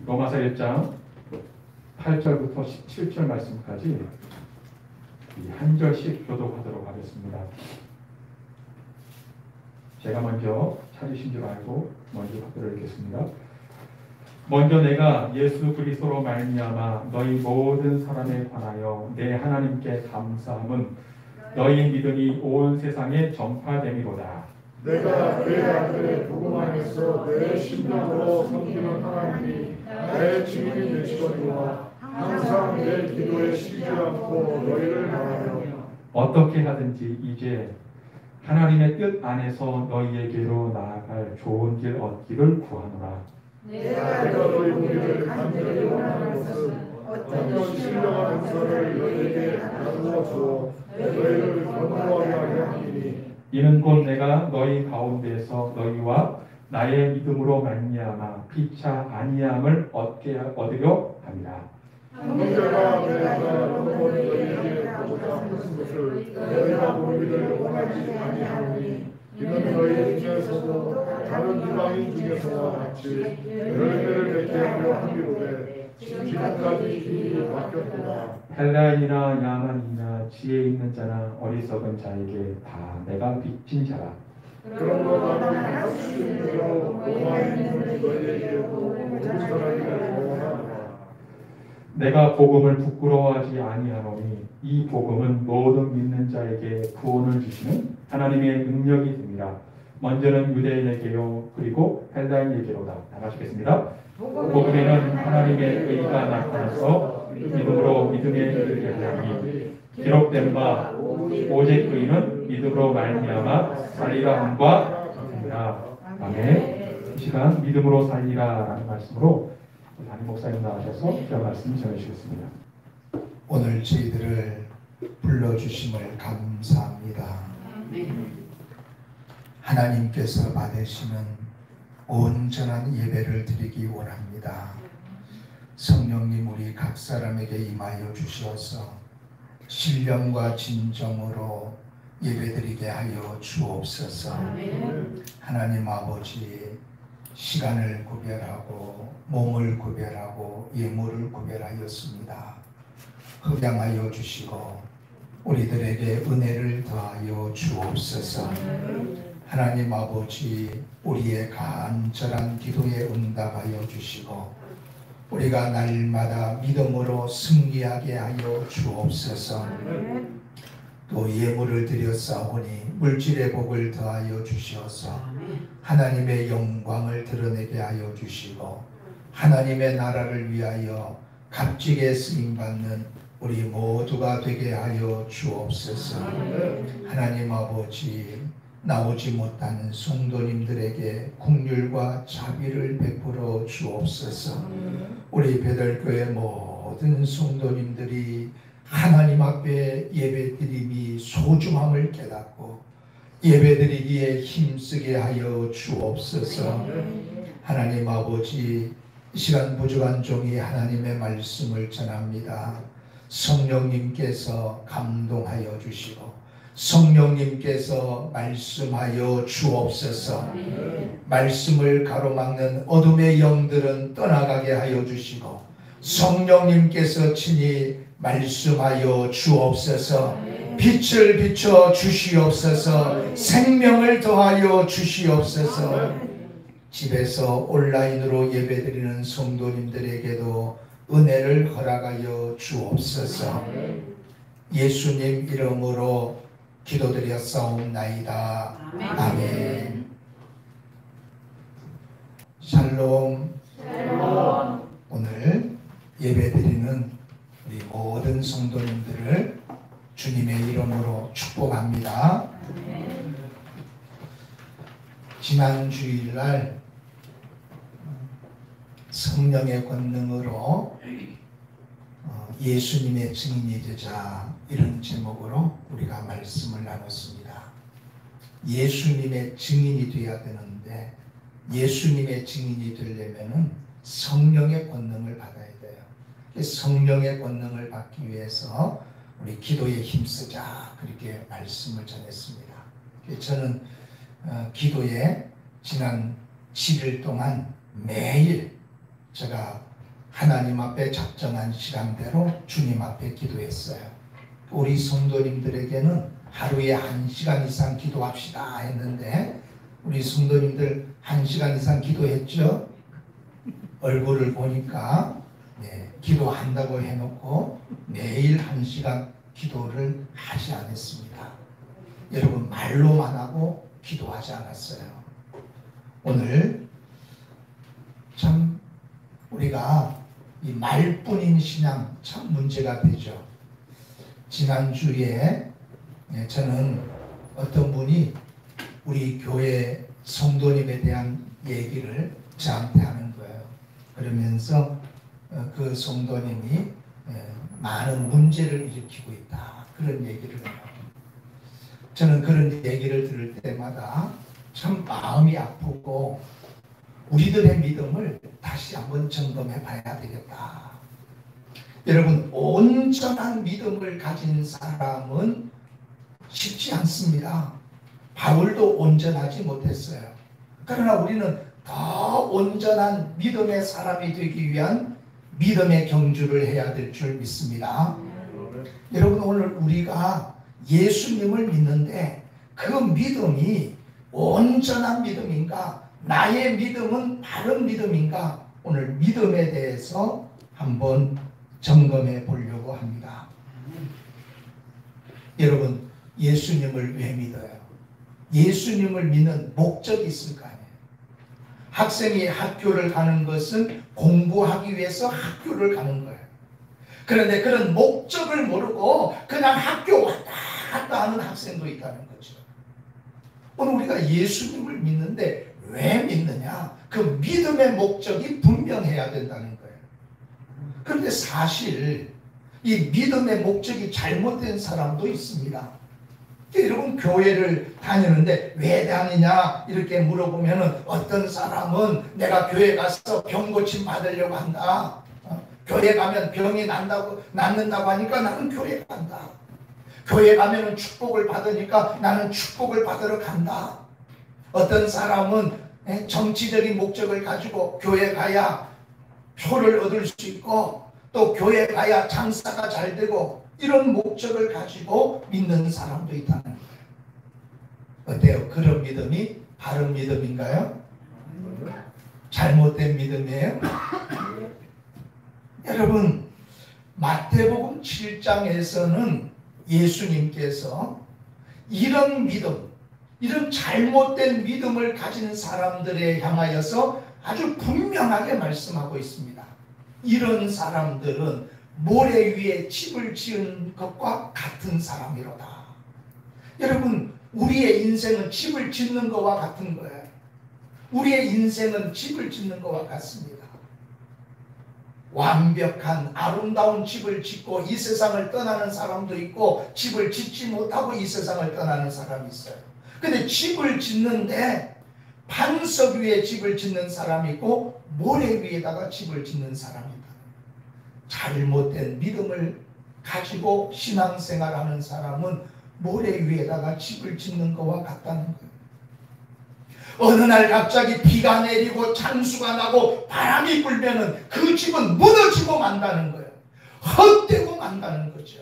로마서 1장 8절부터 17절 말씀까지 한 절씩 교독하도록 하겠습니다. 제가 먼저 찾으신 줄 알고 먼저 받들어 읽겠습니다. 먼저 내가 예수 그리스도로 말미암아 너희 모든 사람에 관하여 내 하나님께 감사함은 너희 믿음이 온 세상에 전파됨이로다. 내가 내 아들의 복음 안에서 내 심령으로 섬기는 하나님이 나의 증인이 되시거니와 항상 내 기도에 쉬지 않고 너희를 바라며 어떻게 하든지 이제 하나님의 뜻 안에서 너희에게로 나아갈 좋은 길 얻기를 구하노라. 내가 너희 보기를 간절히 원하는 것은 어떤 신령한 은사를 너희에게 나누어 주어 너희를 견고하게 하려 함이니 이는 곧 내가 너희 가운데서 너희와 나의 믿음으로 말미암아 피차 아니함을 얻으려 함이라. 형제가 내가 너희 너희에게 하고자 하는 것을 너희가 보기를 원하지 아니하노니 이는 너희 중에서도 다른 이방인 중에서와 같이 열매를 맺게 하려 함이로되 지금까지 길이 바뀌었도다. 헬라인이나 야만이나 지혜 있는 자나 어리석은 자에게 다 내가 빚진 자라. 그러므로 나는 할 수 있는 대로 로마에 있는 너희에게도 봉사하기를 원하노라. 내가 복음을 부끄러워하지 아니하노니 이 복음은 모든 믿는 자에게 구원을 주시는 하나님의 능력이 됩니다. 먼저는 유대인에게요 그리고 헬라인에게로다. 다 마치겠습니다. 복음에는 하나님의 의가 나타나서 믿음으로 믿음에 이르게 하나니 기록된 바 오직 의는 믿음으로 말미암아 살리라 함과 같습니다. 아멘. 이 시간 믿음으로 살리라라는 말씀으로 담임 목사님 나와셔서 그 말씀 전해주시겠습니다. 오늘 저희들을 불러주심을 감사합니다. 하나님께서 받으시는 온전한 예배를 드리기 원합니다. 성령님 우리 각 사람에게 임하여 주시어서 신령과 진정으로 예배드리게 하여 주옵소서. 하나님 아버지 시간을 구별하고 몸을 구별하고 예물을 구별하였습니다. 흡양하여 주시고 우리들에게 은혜를 더하여 주옵소서. 하나님 아버지 우리의 간절한 기도에 응답하여 주시고 우리가 날마다 믿음으로 승리하게 하여 주옵소서. 또 예물을 드렸사오니 물질의 복을 더하여 주시어서 하나님의 영광을 드러내게 하여 주시고 하나님의 나라를 위하여 값지게 쓰임받는 우리 모두가 되게 하여 주옵소서. 하나님 아버지 나오지 못하는 성도님들에게 긍휼과 자비를 베풀어 주옵소서. 우리 베들교회 모든 성도님들이 하나님 앞에 예배드림이 소중함을 깨닫고 예배드리기에 힘쓰게 하여 주옵소서. 하나님 아버지 이 시간 부족한 종이 하나님의 말씀을 전합니다. 성령님께서 감동하여 주시고 성령님께서 말씀하여 주옵소서. 말씀을 가로막는 어둠의 영들은 떠나가게 하여 주시고 성령님께서 친히 말씀하여 주옵소서. 빛을 비춰 주시옵소서. 생명을 더하여 주시옵소서. 집에서 온라인으로 예배드리는 성도님들에게도 은혜를 허락하여 주옵소서. 예수님 이름으로 기도드렸사옵나이다. 아멘. 샬롬. 오늘 예배드리는 우리 모든 성도님들을 주님의 이름으로 축복합니다. 지난 주일날 성령의 권능으로 예수님의 증인이 되자 이런 제목으로 우리가 말씀을 나눴습니다. 예수님의 증인이 되어야 되는데 예수님의 증인이 되려면 성령의 권능을 받아야 돼요. 성령의 권능을 받기 위해서 우리 기도에 힘쓰자 그렇게 말씀을 전했습니다. 저는 기도에 지난 7일 동안 매일 제가 하나님 앞에 작정한 시간대로 주님 앞에 기도했어요. 우리 성도님들에게는 하루에 1시간 이상 기도합시다 했는데 우리 성도님들 1시간 이상 기도했죠? 얼굴을 보니까 기도한다고 해놓고 매일 1시간 기도를 하지 않았습니다. 여러분 말로만 하고 기도하지 않았어요. 오늘 참 우리가 이 말뿐인 신앙 참 문제가 되죠. 지난주에 저는 어떤 분이 우리 교회 성도님에 대한 얘기를 저한테 하는 거예요. 그러면서 그 성도님이 많은 문제를 일으키고 있다. 그런 얘기를 해요. 저는 그런 얘기를 들을 때마다 참 마음이 아프고 우리들의 믿음을 다시 한번 점검해 봐야 되겠다. 여러분 온전한 믿음을 가진 사람은 쉽지 않습니다. 바울도 온전하지 못했어요. 그러나 우리는 더 온전한 믿음의 사람이 되기 위한 믿음의 경주를 해야 될 줄 믿습니다. 여러분 오늘 우리가 예수님을 믿는데 그 믿음이 온전한 믿음인가? 나의 믿음은 바른 믿음인가? 오늘 믿음에 대해서 한번 점검해 보려고 합니다. 여러분 예수님을 왜 믿어요? 예수님을 믿는 목적이 있을 거 아니에요. 학생이 학교를 가는 것은 공부하기 위해서 학교를 가는 거예요. 그런데 그런 목적을 모르고 그냥 학교 왔다 갔다 하는 학생도 있다는 거죠. 오늘 우리가 예수님을 믿는데 왜 믿느냐? 그 믿음의 목적이 분명해야 된다는 거예요. 그런데 사실 이 믿음의 목적이 잘못된 사람도 있습니다. 여러분 교회를 다니는데 왜 다니냐 이렇게 물어보면 어떤 사람은 내가 교회 가서 병 고침 받으려고 한다. 교회 가면 병이 낫는다고 하니까 나는 교회 간다. 교회 가면 축복을 받으니까 나는 축복을 받으러 간다. 어떤 사람은 정치적인 목적을 가지고 교회 가야 표를 얻을 수 있고 또 교회 가야 장사가 잘 되고 이런 목적을 가지고 믿는 사람도 있다는 거예요. 어때요? 그런 믿음이 바른 믿음인가요? 잘못된 믿음이에요? 여러분 마태복음 7장에서는 예수님께서 이런 믿음, 이런 잘못된 믿음을 가진 사람들에 향하여서 아주 분명하게 말씀하고 있습니다. 이런 사람들은 모래 위에 집을 지은 것과 같은 사람이로다. 여러분 우리의 인생은 집을 짓는 것과 같은 거예요. 우리의 인생은 집을 짓는 것과 같습니다. 완벽한 아름다운 집을 짓고 이 세상을 떠나는 사람도 있고 집을 짓지 못하고 이 세상을 떠나는 사람이 있어요. 근데 집을 짓는데 반석 위에 집을 짓는 사람이 있고 모래 위에다가 집을 짓는 사람이 있다. 잘못된 믿음을 가지고 신앙생활하는 사람은 모래 위에다가 집을 짓는 것과 같다는 거예요. 어느 날 갑자기 비가 내리고 찬수가 나고 바람이 불면은 그 집은 무너지고 만다는 거예요. 헛되고 만다는 거죠.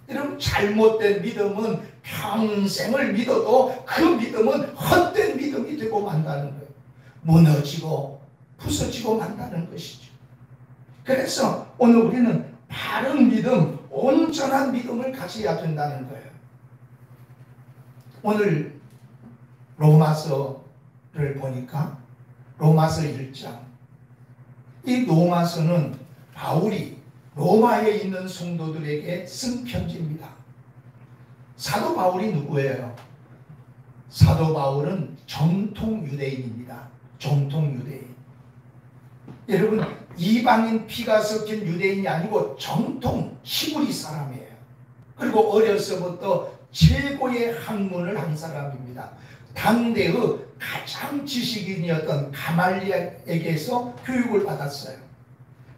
여러분 잘못된 믿음은 평생을 믿어도 그 믿음은 헛된 믿음이 되고 만다는 거예요. 무너지고 부서지고 만다는 것이죠. 그래서 오늘 우리는 바른 믿음, 온전한 믿음을 가져야 된다는 거예요. 오늘 로마서를 보니까 로마서 1장, 이 로마서는 바울이 로마에 있는 성도들에게 쓴 편지입니다. 사도 바울이 누구예요? 사도 바울은 정통 유대인입니다. 정통 유대인. 여러분 이방인 피가 섞인 유대인이 아니고 정통 히브리 사람이에요. 그리고 어려서부터 최고의 학문을 한 사람입니다. 당대의 가장 지식인이었던 가말리엘에게서 교육을 받았어요.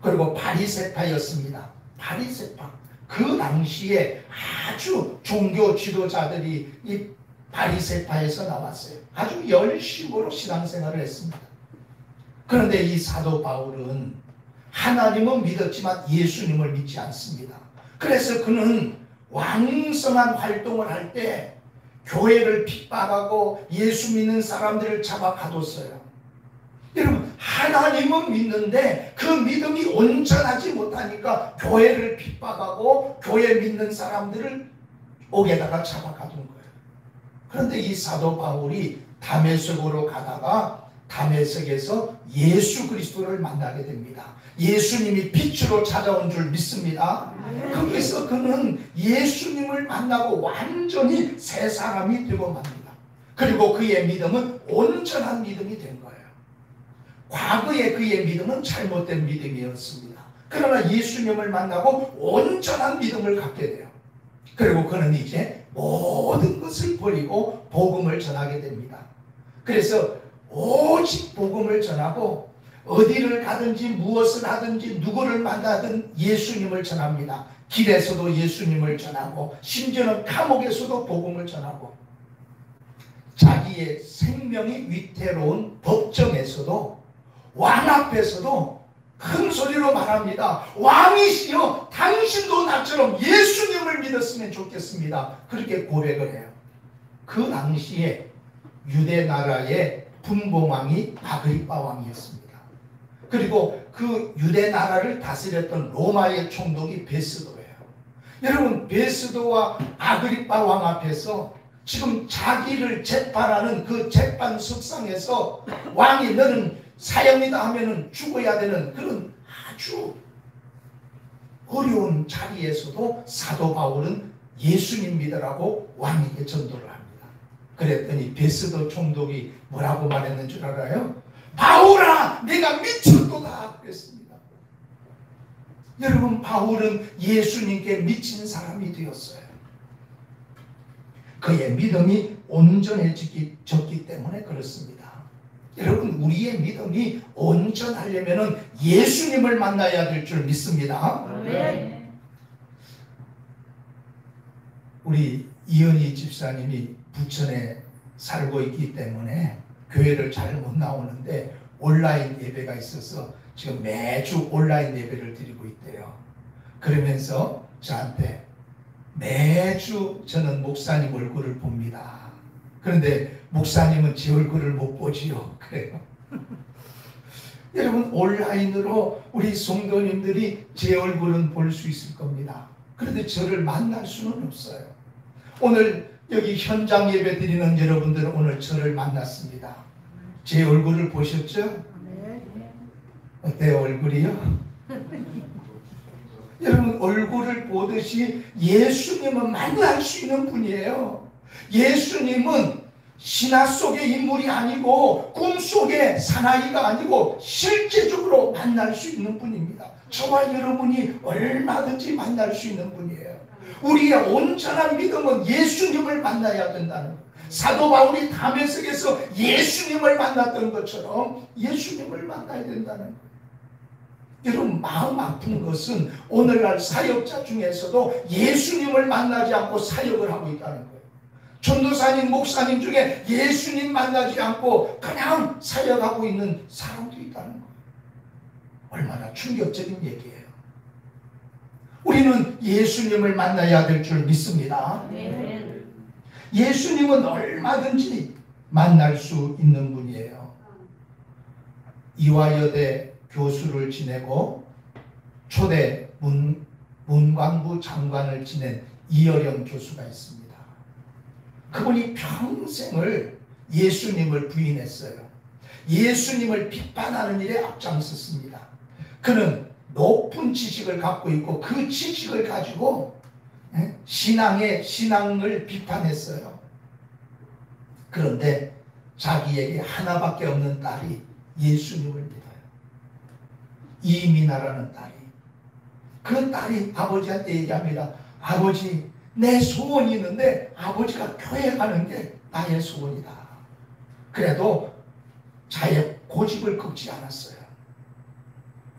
그리고 바리새파였습니다. 바리새파. 그 당시에 아주 종교 지도자들이 이 바리새파에서 나왔어요. 아주 열심으로 신앙생활을 했습니다. 그런데 이 사도 바울은 하나님은 믿었지만 예수님을 믿지 않습니다. 그래서 그는 왕성한 활동을 할 때 교회를 핍박하고 예수 믿는 사람들을 잡아 가뒀어요. 여러분, 하나님은 믿는데 그 믿음이 온전하지 못하니까 교회를 핍박하고 교회 믿는 사람들을 옥에다가 잡아 가둔 거예요. 그런데 이 사도 바울이 다메섹으로 가다가 다메섹에서 예수 그리스도를 만나게 됩니다. 예수님이 빛으로 찾아온 줄 믿습니다. 거기서 그는 예수님을 만나고 완전히 새 사람이 되고 맙니다. 그리고 그의 믿음은 온전한 믿음이 된 거예요. 과거에 그의 믿음은 잘못된 믿음이었습니다. 그러나 예수님을 만나고 온전한 믿음을 갖게 돼요. 그리고 그는 이제 모든 것을 버리고 복음을 전하게 됩니다. 그래서 오직 복음을 전하고 어디를 가든지 무엇을 하든지 누구를 만나든 예수님을 전합니다. 길에서도 예수님을 전하고 심지어는 감옥에서도 복음을 전하고 자기의 생명이 위태로운 법정에서도 왕 앞에서도 큰 소리로 말합니다. 왕이시여 당신도 나처럼 예수님을 믿었으면 좋겠습니다. 그렇게 고백을 해요. 그 당시에 유대 나라의 분봉왕이 아그리빠 왕이었습니다. 그리고 그 유대 나라를 다스렸던 로마의 총독이 베스도예요. 여러분, 베스도와 아그리빠 왕 앞에서 지금 자기를 재판하는 그 재판석상에서 왕이 너는 사형이다 하면은 죽어야 되는 그런 아주 어려운 자리에서도 사도 바울은 예수님 믿으라고 왕에게 전도를 합니다. 그랬더니 베스도 총독이 뭐라고 말했는 줄 알아요? 바울아, 내가 미쳤도다 그랬습니다. 여러분, 바울은 예수님께 미친 사람이 되었어요. 그의 믿음이 온전해졌기 때문에 그렇습니다. 여러분, 우리의 믿음이 온전하려면 예수님을 만나야 될 줄 믿습니다. 네. 우리 이현희 집사님이 부천에 살고 있기 때문에 교회를 잘 못 나오는데 온라인 예배가 있어서 지금 매주 온라인 예배를 드리고 있대요. 그러면서 저한테 매주 저는 목사님 얼굴을 봅니다. 그런데 목사님은 제 얼굴을 못 보지요. 그래요. 여러분, 온라인으로 우리 성도님들이 제 얼굴은 볼 수 있을 겁니다. 그런데 저를 만날 수는 없어요. 오늘 여기 현장 예배 드리는 여러분들은 오늘 저를 만났습니다. 제 얼굴을 보셨죠? 어때요, 얼굴이요? 여러분, 얼굴을 보듯이 예수님은 만날 수 있는 분이에요. 예수님은 신화 속의 인물이 아니고 꿈속의 사나이가 아니고 실제적으로 만날 수 있는 분입니다. 저와 여러분이 얼마든지 만날 수 있는 분이에요. 우리의 온전한 믿음은 예수님을 만나야 된다는 거예요. 사도 바울이 다메섹에서 예수님을 만났던 것처럼 예수님을 만나야 된다는 거예요. 여러분, 마음 아픈 것은 오늘날 사역자 중에서도 예수님을 만나지 않고 사역을 하고 있다는 거예요. 전도사님, 목사님 중에 예수님 만나지 않고 그냥 사역하고 있는 사람도 있다는 거예요. 얼마나 충격적인 얘기예요. 우리는 예수님을 만나야 될 줄 믿습니다. 예수님은 얼마든지 만날 수 있는 분이에요. 이화여대 교수를 지내고 초대 문광부 장관을 지낸 이어령 교수가 있습니다. 그분이 평생을 예수님을 부인했어요. 예수님을 비판하는 일에 앞장섰습니다. 그는 높은 지식을 갖고 있고 그 지식을 가지고 신앙을 비판했어요. 그런데 자기에게 하나밖에 없는 딸이 예수님을 믿어요. 이민아라는 딸이. 그 딸이 아버지한테 얘기합니다. 아버지, 내 소원이 있는데 아버지가 교회 가는 게 나의 소원이다. 그래도 자의 고집을 꺾지 않았어요.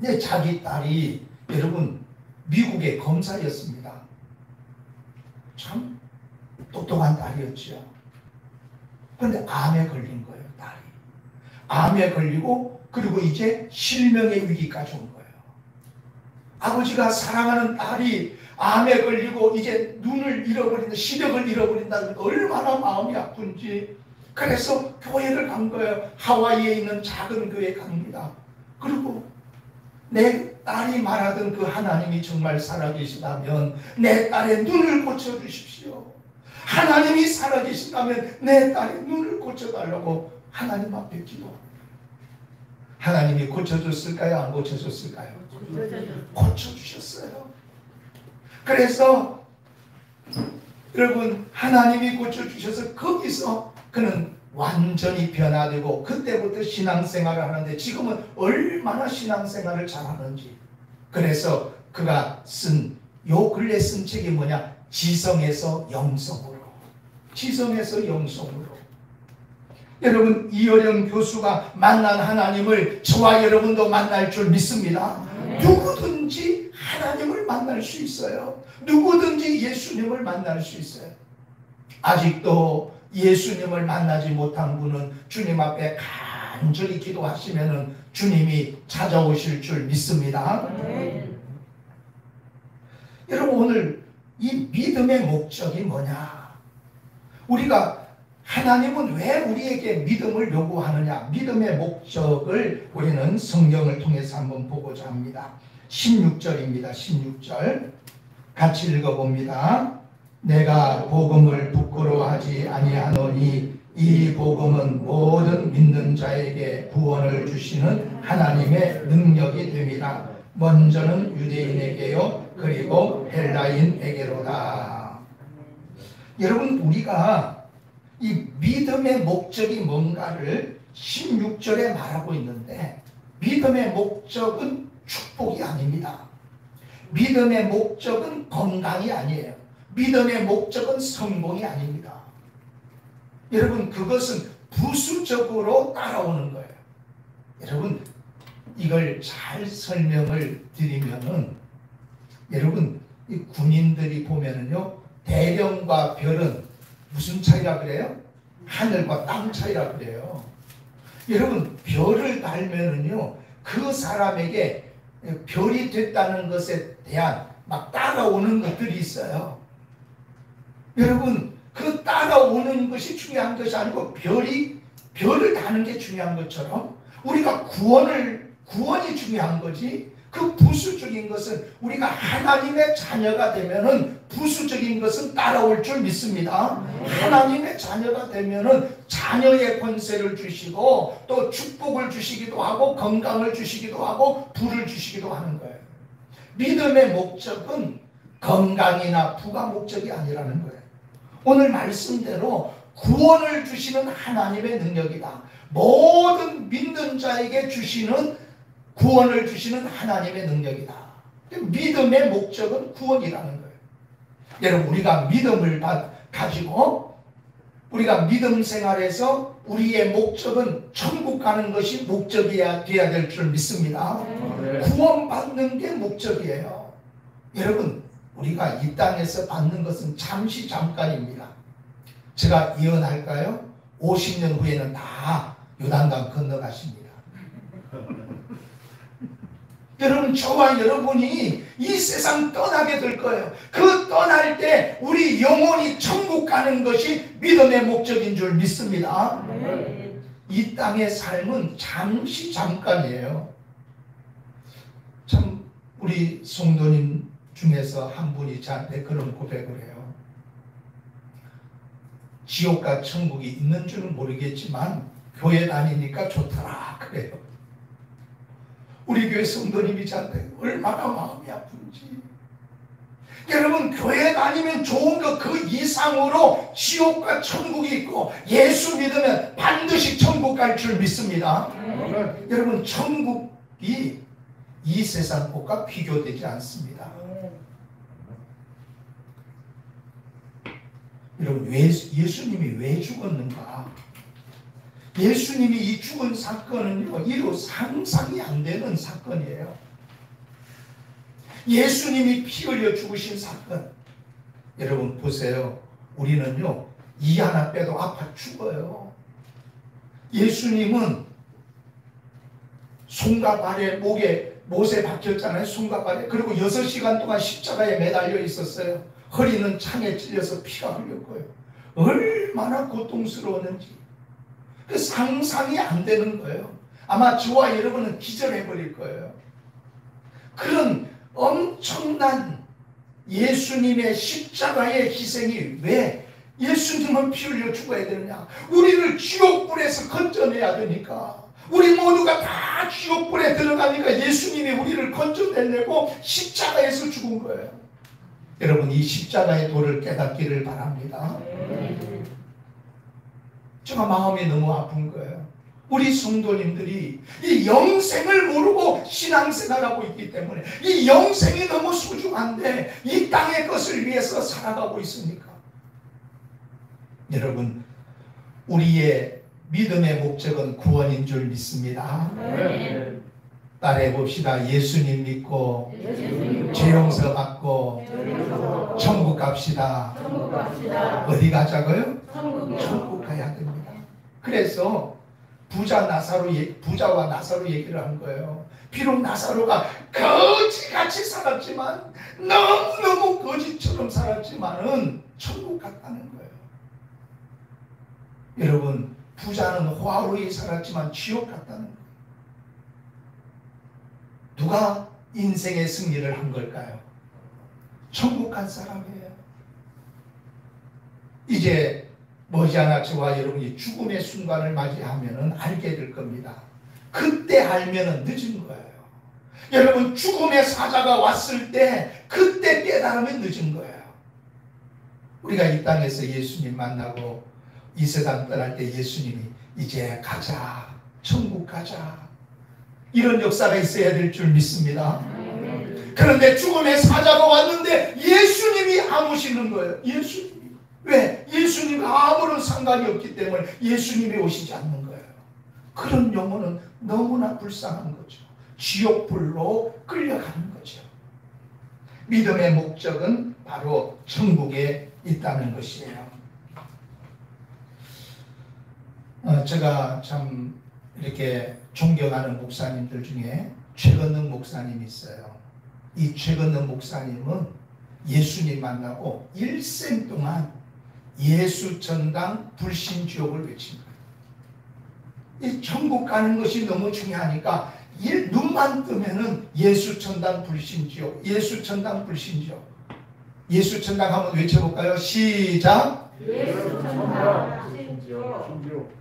근데 자기 딸이 여러분 미국의 검사였습니다. 참 똑똑한 딸이었죠. 그런데 암에 걸린 거예요, 딸이. 암에 걸리고 그리고 이제 실명의 위기까지 온 거예요. 아버지가 사랑하는 딸이 암에 걸리고 이제 눈을 잃어버린다, 시력을 잃어버린다는 거 얼마나 마음이 아픈지. 그래서 교회를 간 거예요. 하와이에 있는 작은 교회 갑니다. 그리고 내 딸이 말하던 그 하나님이 정말 살아계시다면 내 딸의 눈을 고쳐주십시오. 하나님이 살아계신다면 내 딸의 눈을 고쳐달라고 하나님 앞에 기도합니다. 하나님이 고쳐줬을까요? 안 고쳐줬을까요? 고쳐주셨어요. 그래서 여러분, 하나님이 고쳐주셔서 거기서 그는 완전히 변화되고 그때부터 신앙생활을 하는데 지금은 얼마나 신앙생활을 잘하는지. 그래서 그가 요 근래 쓴 책이 뭐냐? 지성에서 영성으로. 지성에서 영성으로. 여러분, 이어령 교수가 만난 하나님을 저와 여러분도 만날 줄 믿습니다. 누구든지 하나님을 만날 수 있어요. 누구든지 예수님을 만날 수 있어요. 아직도 예수님을 만나지 못한 분은 주님 앞에 간절히 기도하시면 주님이 찾아오실 줄 믿습니다. 여러분, 오늘 이 믿음의 목적이 뭐냐? 우리가 하나님은 왜 우리에게 믿음을 요구하느냐? 믿음의 목적을 우리는 성경을 통해서 한번 보고자 합니다. 16절입니다. 16절 같이 읽어봅니다. 내가 복음을 부끄러워하지 아니하노니 이 복음은 모든 믿는 자에게 구원을 주시는 하나님의 능력이 됨이라. 먼저는 유대인에게요 그리고 헬라인에게로다. 여러분, 우리가 이 믿음의 목적이 뭔가를 16절에 말하고 있는데 믿음의 목적은 축복이 아닙니다. 믿음의 목적은 건강이 아니에요. 믿음의 목적은 성공이 아닙니다. 여러분, 그것은 부수적으로 따라오는 거예요. 여러분, 이걸 잘 설명을 드리면은, 여러분, 이 군인들이 보면은요, 대령과 별은 무슨 차이라 그래요? 하늘과 땅 차이라 그래요. 여러분, 별을 달면은요, 그 사람에게 별이 됐다는 것에 대한 막 따라오는 것들이 있어요. 여러분, 그 따라오는 것이 중요한 것이 아니고 별을 다는 게 중요한 것처럼 우리가 구원이 중요한 거지. 그 부수적인 것은 우리가 하나님의 자녀가 되면은 부수적인 것은 따라올 줄 믿습니다. 하나님의 자녀가 되면은 자녀의 권세를 주시고 또 축복을 주시기도 하고 건강을 주시기도 하고 부를 주시기도 하는 거예요. 믿음의 목적은 건강이나 부가 목적이 아니라는 거예요. 오늘 말씀대로 구원을 주시는 하나님의 능력이다. 모든 믿는 자에게 주시는 구원을 주시는 하나님의 능력이다. 믿음의 목적은 구원이라는 거예요. 여러분, 우리가 믿음을 가지고 우리가 믿음 생활에서 우리의 목적은 천국 가는 것이 목적이어야 될 줄 믿습니다. 구원받는 게 목적이에요. 여러분, 우리가 이 땅에서 받는 것은 잠시 잠깐입니다. 제가 예언할까요? 50년 후에는 다 요단강 건너가십니다. 여러분, 저와 여러분이 이 세상 떠나게 될 거예요. 그 떠날 때 우리 영혼이 천국 가는 것이 믿음의 목적인 줄 믿습니다. 이 땅의 삶은 잠시 잠깐이에요. 참, 우리 성도님 중에서 한 분이 저한테 그런 고백을 해요. 지옥과 천국이 있는 줄은 모르겠지만 교회 다니니까 좋더라 그래요. 우리 교회 성도님이 저한테 얼마나 마음이 아픈지. 여러분, 교회 다니면 좋은 거 그 이상으로 지옥과 천국이 있고 예수 믿으면 반드시 천국 갈 줄 믿습니다. 여러분, 천국이 이 세상 것과 비교되지 않습니다. 여러분, 예수님이 왜 죽었는가? 예수님이 이 죽은 사건은요, 이루 상상이 안 되는 사건이에요. 예수님이 피 흘려 죽으신 사건. 여러분 보세요. 우리는요, 이 하나 빼도 아파 죽어요. 예수님은 손과 발에 목에 못에 박혔잖아요. 손과 발에. 그리고 6시간 동안 십자가에 매달려 있었어요. 허리는 창에 찔려서 피가 흘렸고요. 얼마나 고통스러웠는지 그 상상이 안 되는 거예요. 아마 저와 여러분은 기절해버릴 거예요. 그런 엄청난 예수님의 십자가의 희생이 왜 예수님은 피 흘려 죽어야 되느냐? 우리를 지옥불에서 건져내야 되니까. 우리 모두가 다 지옥불에 들어가니까 예수님이 우리를 건져내려고 십자가에서 죽은 거예요. 여러분, 이 십자가의 도를 깨닫기를 바랍니다. 제가 마음이 너무 아픈 거예요. 우리 성도님들이 이 영생을 모르고 신앙생활하고 있기 때문에 이 영생이 너무 소중한데 이 땅의 것을 위해서 살아가고 있으니까. 여러분, 우리의 믿음의 목적은 구원인 줄 믿습니다. 네. 따라해 봅시다. 예수님 믿고 죄 용서 받고 천국 갑시다. 어디 가자고요? 천국 가야 됩니다. 그래서 부자와 나사로 얘기를 한 거예요. 비록 나사로가 거지같이 살았지만, 너무너무 거지처럼 살았지만은 천국 갔다는 거예요. 여러분, 부자는 호화로이 살았지만 지옥 갔다는 거예요. 누가 인생의 승리를 한 걸까요? 천국 간 사람이에요. 이제 머지않아 저와 여러분이 죽음의 순간을 맞이하면은 알게 될 겁니다. 그때 알면은 늦은 거예요. 여러분, 죽음의 사자가 왔을 때 그때 깨달으면 늦은 거예요. 우리가 이 땅에서 예수님 만나고 이 세상 떠날 때 예수님이 이제 가자, 천국 가자, 이런 역사가 있어야 될 줄 믿습니다. 그런데 죽음의 사자가 왔는데 예수님이 안 오시는 거예요. 예수님이. 왜? 예수님과 아무런 상관이 없기 때문에 예수님이 오시지 않는 거예요. 그런 영혼은 너무나 불쌍한 거죠. 지옥불로 끌려가는 거죠. 믿음의 목적은 바로 천국에 있다는 것이에요. 제가 참 이렇게 존경하는 목사님들 중에 최건능 목사님이 있어요. 이 최건능 목사님은 예수님 만나고 일생 동안 예수 천당 불신 지옥을 외친 거예요. 이 천국 가는 것이 너무 중요하니까 눈만 뜨면은 예수 천당 불신 지옥, 예수 천당 불신 지옥. 예수 천당 한번 외쳐볼까요? 시작. 예수 천당 불신지옥.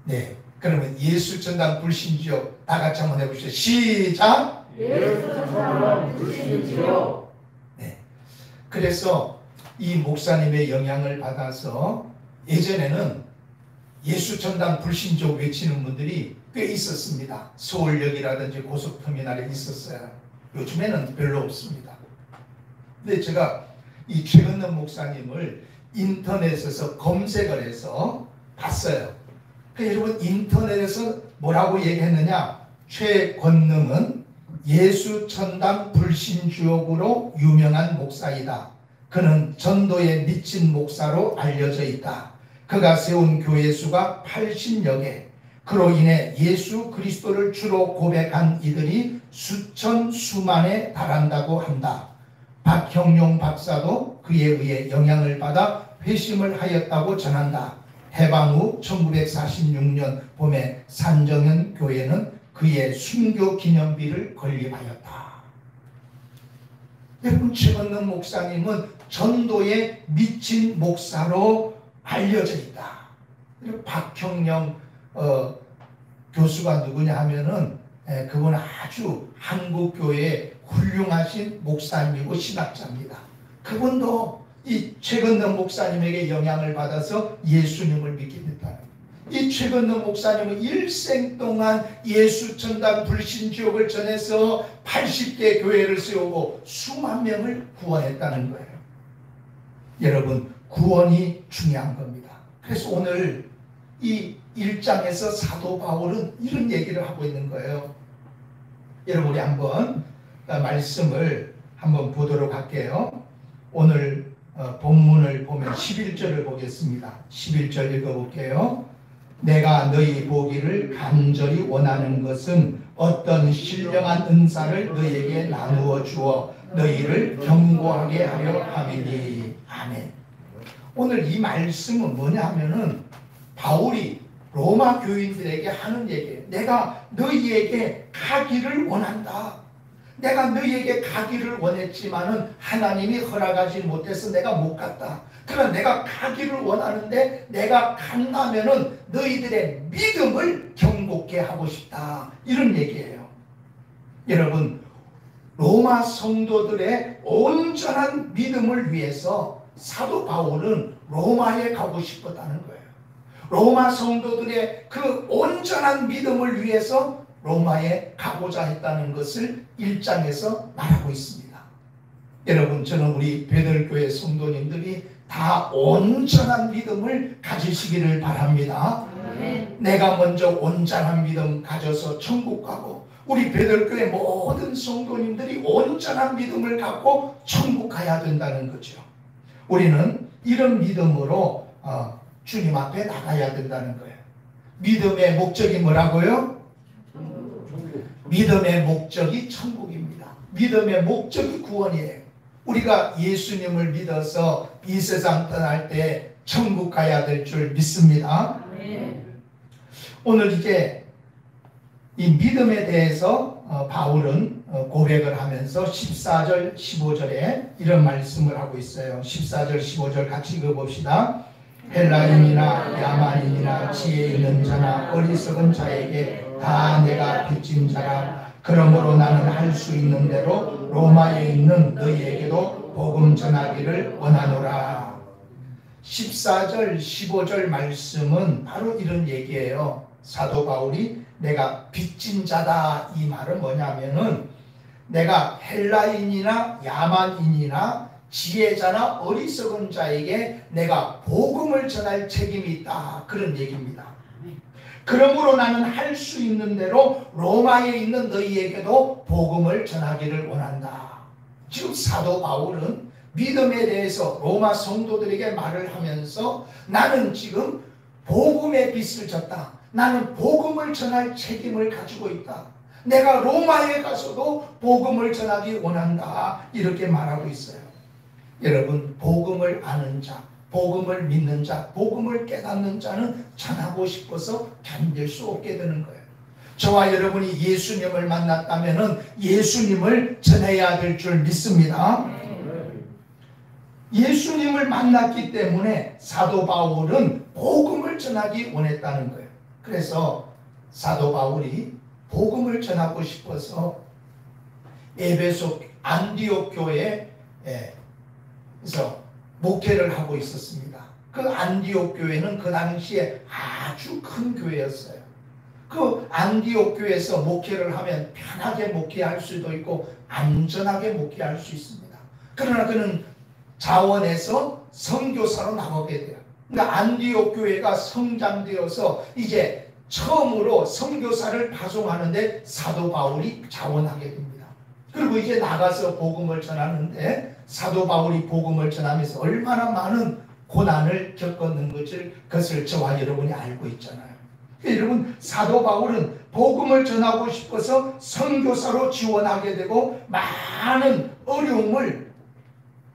네, 그러면 예수 천당 불신 지옥 다 같이 한번 해보시죠. 시작. 예수 천당 불신지옥. 네, 그래서 이 목사님의 영향을 받아서 예전에는 예수 천당 불신지옥 외치는 분들이 꽤 있었습니다. 서울역이라든지 고속터미널에 있었어요. 요즘에는 별로 없습니다. 근데 제가 이 최건능 목사님을 인터넷에서 검색을 해서 봤어요. 여러분, 인터넷에서 뭐라고 얘기했느냐? 최건능은 예수 천당 불신지옥으로 유명한 목사이다. 그는 전도에 미친 목사로 알려져 있다. 그가 세운 교회 수가 80여 개. 그로 인해 예수 그리스도를 주로 고백한 이들이 수천 수만에 달한다고 한다. 박형용 박사도 그에 의해 영향을 받아 회심을 하였다고 전한다. 해방 후 1946년 봄에 산정현 교회는 그의 순교 기념비를 건립하였다. 여러분, 최건능 목사님은 전도에 미친 목사로 알려져 있다. 박형영 교수가 누구냐 하면은 그분은 아주 한국교회의 훌륭하신 목사님이고 신학자입니다. 그분도 이 최건능 목사님에게 영향을 받아서 예수님을 믿게 됐다. 이 최건능 목사님은 일생 동안 예수 천당 불신지옥을 전해서 80개 교회를 세우고 수만 명을 구원했다는 거예요. 여러분, 구원이 중요한 겁니다. 그래서 오늘 이 1장에서 사도 바울은 이런 얘기를 하고 있는 거예요. 여러분, 우리 한번 말씀을 한번 보도록 할게요. 오늘 본문을 보면 11절을 보겠습니다. 11절 읽어볼게요. 내가 너희 보기를 간절히 원하는 것은 어떤 신령한 은사를 너희에게 나누어 주어 너희를 경고하게 하려 함이니. 아멘. 오늘 이 말씀은 뭐냐 하면은 바울이 로마 교인들에게 하는 얘기예요. 내가 너희에게 가기를 원한다. 내가 너희에게 가기를 원했지만은 하나님이 허락하지 못해서 내가 못 갔다. 그러나 내가 가기를 원하는데 내가 간다면은 너희들의 믿음을 경고케 하고 싶다. 이런 얘기예요. 여러분, 로마 성도들의 온전한 믿음을 위해서 사도 바울은 로마에 가고 싶었다는 거예요. 로마 성도들의 그 온전한 믿음을 위해서 로마에 가고자 했다는 것을 1장에서 말하고 있습니다. 여러분, 저는 우리 베들교회 성도님들이 다 온전한 믿음을 가지시기를 바랍니다. 내가 먼저 온전한 믿음 가져서 천국 가고 우리 베들교회 모든 성도님들이 온전한 믿음을 갖고 천국 가야 된다는 거죠. 우리는 이런 믿음으로 주님 앞에 나가야 된다는 거예요. 믿음의 목적이 뭐라고요? 믿음의 목적이 천국입니다. 믿음의 목적이 구원이에요. 우리가 예수님을 믿어서 이 세상 떠날 때 천국 가야 될 줄 믿습니다. 오늘 이제 이 믿음에 대해서 바울은 고백을 하면서 14절 15절에 이런 말씀을 하고 있어요. 14절 15절 같이 읽어봅시다. 헬라인이나 야만인이나 지혜 있는 자나 어리석은 자에게 다 내가 빚진 자라. 그러므로 나는 할 수 있는 대로 로마에 있는 너희에게도 복음 전하기를 원하노라. 14절 15절 말씀은 바로 이런 얘기예요. 사도 바울이 내가 빚진 자다, 이 말은 뭐냐면은 내가 헬라인이나 야만인이나 지혜자나 어리석은 자에게 내가 복음을 전할 책임이 있다, 그런 얘기입니다. 그러므로 나는 할 수 있는 대로 로마에 있는 너희에게도 복음을 전하기를 원한다. 지금 사도 바울은 믿음에 대해서 로마 성도들에게 말을 하면서 나는 지금 복음의 빚을 졌다. 나는 복음을 전할 책임을 가지고 있다. 내가 로마에 가서도 복음을 전하기 원한다. 이렇게 말하고 있어요. 여러분, 복음을 아는 자, 복음을 믿는 자, 복음을 깨닫는 자는 전하고 싶어서 견딜 수 없게 되는 거예요. 저와 여러분이 예수님을 만났다면 예수님을 전해야 될 줄 믿습니다. 예수님을 만났기 때문에 사도 바울은 복음을 전하기 원했다는 거예요. 그래서 사도 바울이 복음을 전하고 싶어서 에베소 안디옥 교회에서 목회를 하고 있었습니다. 그 안디옥 교회는 그 당시에 아주 큰 교회였어요. 그 안디옥 교회에서 목회를 하면 편하게 목회할 수도 있고 안전하게 목회할 수 있습니다. 그러나 그는 자원에서 선교사로 나가게 돼요. 그러니까 안디옥 교회가 성장되어서 이제 처음으로 선교사를 파송하는데 사도 바울이 자원하게 됩니다. 그리고 이제 나가서 복음을 전하는데 사도 바울이 복음을 전하면서 얼마나 많은 고난을 겪었는 것을 저와 여러분이 알고 있잖아요. 여러분, 사도 바울은 복음을 전하고 싶어서 선교사로 지원하게 되고 많은 어려움을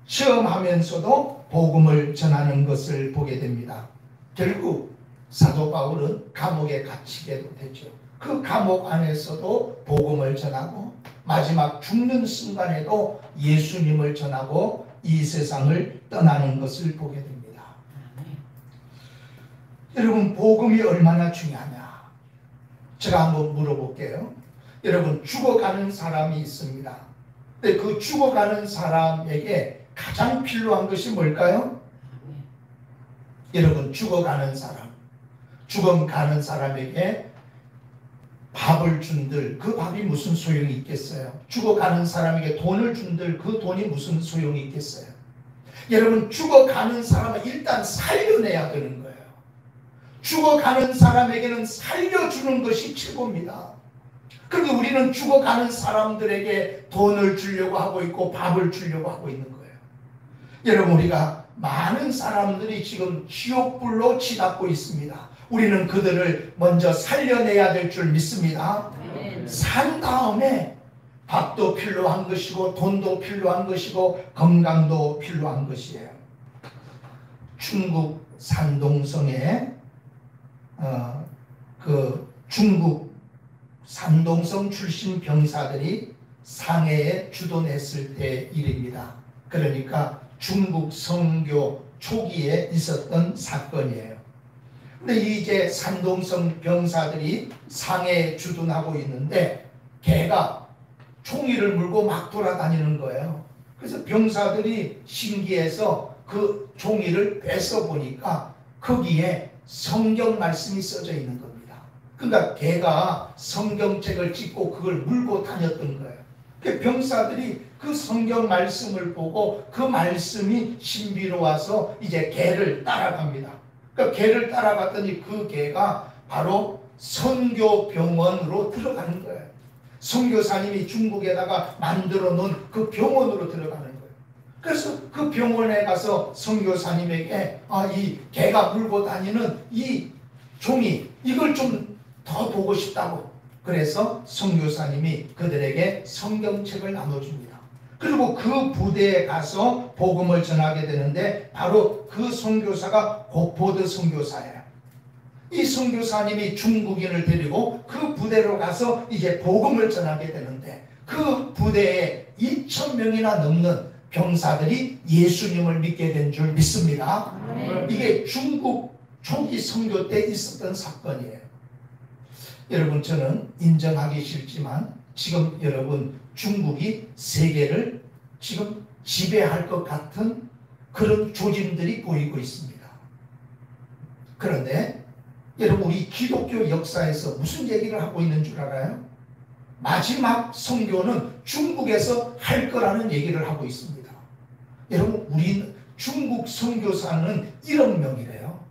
체험하면서도 복음을 전하는 것을 보게 됩니다. 결국 사도 바울은 감옥에 갇히게 되죠. 그 감옥 안에서도 복음을 전하고 마지막 죽는 순간에도 예수님을 전하고 이 세상을 떠나는 것을 보게 됩니다. 여러분, 복음이 얼마나 중요하냐? 제가 한번 물어볼게요. 여러분, 죽어가는 사람이 있습니다. 근데 그 죽어가는 사람에게 가장 필요한 것이 뭘까요? 여러분, 죽어가는 사람에게 밥을 준들 그 밥이 무슨 소용이 있겠어요? 죽어가는 사람에게 돈을 준들 그 돈이 무슨 소용이 있겠어요? 여러분, 죽어가는 사람은 일단 살려내야 되는 거예요. 죽어가는 사람에게는 살려주는 것이 최고입니다. 그런데 우리는 죽어가는 사람들에게 돈을 주려고 하고 있고 밥을 주려고 하고 있는 거예요. 여러분, 우리가 많은 사람들이 지금 지옥불로 치닫고 있습니다. 우리는 그들을 먼저 살려내야 될 줄 믿습니다. 산 다음에 밥도 필요한 것이고 돈도 필요한 것이고 건강도 필요한 것이에요. 중국 산동성에 그 중국 산동성 출신 병사들이 상해에 주둔했을 때 일입니다. 그러니까 중국 선교 초기에 있었던 사건이에요. 근데 이제 산동성 병사들이 상해에 주둔하고 있는데 개가 총기를 물고 막 돌아다니는 거예요. 그래서 병사들이 신기해서 그 종이를 뺏어 보니까 거기에 성경 말씀이 써져 있는 겁니다. 그러니까 걔가 성경책을 찍고 그걸 물고 다녔던 거예요. 그 병사들이 그 성경 말씀을 보고 그 말씀이 신비로워서 이제 걔를 따라갑니다. 그러니까 걔를 따라갔더니 그 걔가 바로 선교병원으로 들어가는 거예요. 선교사님이 중국에다가 만들어 놓은 그 병원으로 들어가는 거예요. 그래서 그 병원에 가서 선교사님에게 이 개가 물고 다니는 이 종이 이걸 좀 더 보고 싶다고. 그래서 선교사님이 그들에게 성경책을 나눠줍니다. 그리고 그 부대에 가서 복음을 전하게 되는데 바로 그 선교사가 고포드 선교사예요. 이 선교사님이 중국인을 데리고 그 부대로 가서 이제 복음을 전하게 되는데 그 부대에 2,000명이나 넘는 병사들이 예수님을 믿게 된 줄 믿습니다. 이게 중국 초기 선교 때 있었던 사건이에요. 여러분, 저는 인정하기 싫지만 지금 여러분 중국이 세계를 지금 지배할 것 같은 그런 조짐들이 보이고 있습니다. 그런데 여러분, 우리 기독교 역사에서 무슨 얘기를 하고 있는 줄 알아요? 마지막 선교는 중국에서 할 거라는 얘기를 하고 있습니다. 여러분, 우리 중국 선교사는 1억 명이래요.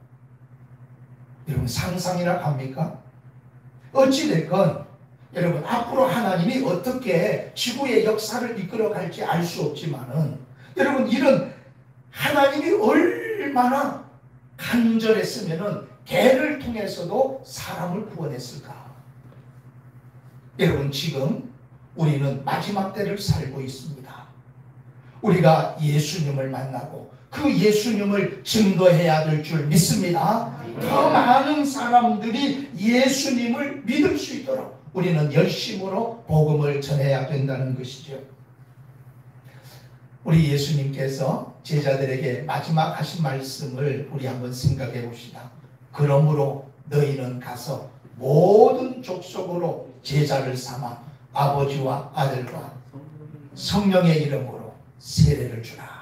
여러분, 상상이나 갑니까? 어찌됐건 여러분, 앞으로 하나님이 어떻게 지구의 역사를 이끌어 갈지 알 수 없지만은 여러분, 이런 하나님이 얼마나 간절했으면은 개를 통해서도 사람을 구원했을까? 여러분, 지금 우리는 마지막 때를 살고 있습니다. 우리가 예수님을 만나고 그 예수님을 증거해야 될 줄 믿습니다. 더 많은 사람들이 예수님을 믿을 수 있도록 우리는 열심으로 복음을 전해야 된다는 것이죠. 우리 예수님께서 제자들에게 마지막 하신 말씀을 우리 한번 생각해 봅시다. 그러므로 너희는 가서 모든 족속으로 제자를 삼아 아버지와 아들과 성령의 이름으로 세례를 주라.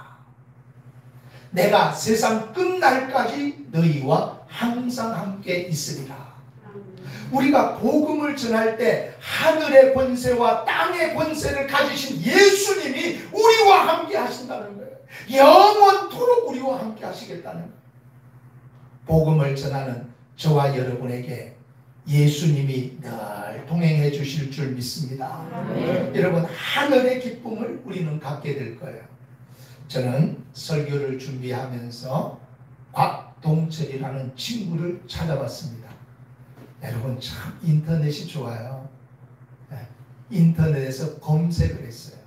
내가 세상 끝날까지 너희와 항상 함께 있으리라. 우리가 복음을 전할 때 하늘의 권세와 땅의 권세를 가지신 예수님이 우리와 함께 하신다는 거예요. 영원토록 우리와 함께 하시겠다는 거예요. 복음을 전하는 저와 여러분에게 예수님이 늘 동행해 주실 줄 믿습니다. 여러분, 하늘의 기쁨을 우리는 갖게 될 거예요. 저는 설교를 준비하면서 곽동철이라는 친구를 찾아봤습니다. 여러분, 참 인터넷이 좋아요. 인터넷에서 검색을 했어요.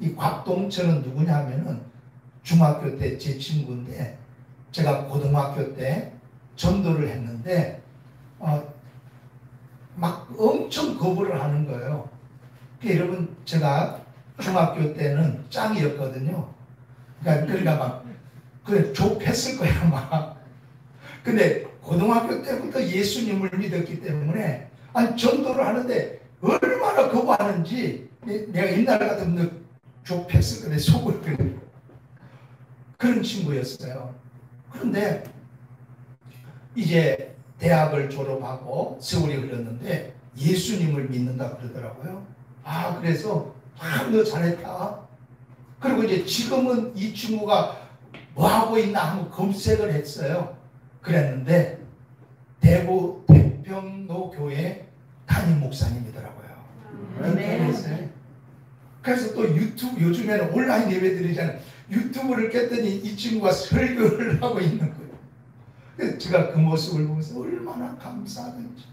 이 곽동철은 누구냐 하면은 중학교 때 제 친구인데 제가 고등학교 때 전도를 했는데 막 엄청 거부를 하는 거예요. 그러니까 여러분, 제가 중학교 때는 짱이었거든요. 그러니까 막 그래 좁혔을 거야 막. 근데 고등학교 때부터 예수님을 믿었기 때문에 전도를 하는데 얼마나 거부하는지 내가 옛날 같으면 좁혔을 건데 속을 끓이고 그런 친구였어요. 그런데 이제 대학을 졸업하고 세월이 흘렀는데 예수님을 믿는다 그러더라고요. 그래서 너 잘했다. 그리고 이제 지금은 이 친구가 뭐 하고 있나 하고 검색을 했어요. 그랬는데 대구 대평로 교회 담임 목사님이더라고요. 인터넷에. 그래서 또 유튜브, 요즘에는 온라인 예배드리잖아요. 유튜브를 깼더니 이 친구가 설교를 하고 있는 거예요. 그래서 제가 그 모습을 보면서 얼마나 감사하던지.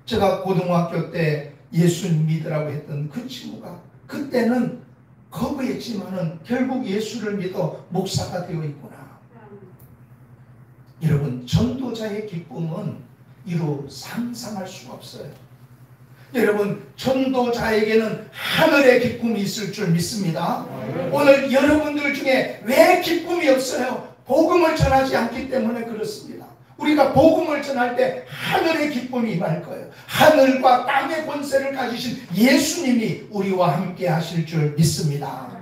제가 고등학교 때 예수님 믿으라고 했던 그 친구가 그때는 거부했지만은 결국 예수를 믿어 목사가 되어 있구나. 여러분, 전도자의 기쁨은 이루 상상할 수가 없어요. 여러분, 전도자에게는 하늘의 기쁨이 있을 줄 믿습니다. 오늘 여러분들 중에 왜 기쁨이 없어요? 복음을 전하지 않기 때문에 그렇습니다. 우리가 복음을 전할 때 하늘의 기쁨이 임할 거예요. 하늘과 땅의 권세를 가지신 예수님이 우리와 함께 하실 줄 믿습니다.